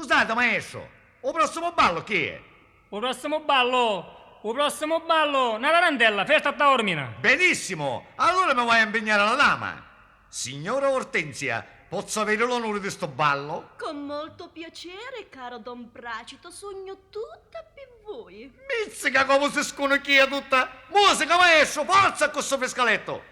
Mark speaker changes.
Speaker 1: Scusate, maestro, il prossimo ballo chi è?
Speaker 2: O prossimo ballo, una tarantella, festa a Taormina.
Speaker 1: Benissimo, allora mi vuoi impegnare la dama. Signora Ortensia, posso avere l'onore di sto ballo?
Speaker 3: Con molto piacere, caro Don Bracito, sogno tutta per voi.
Speaker 1: Mizzica come si sconocchia tutta! Musica, maestro, forza con questo pescaletto!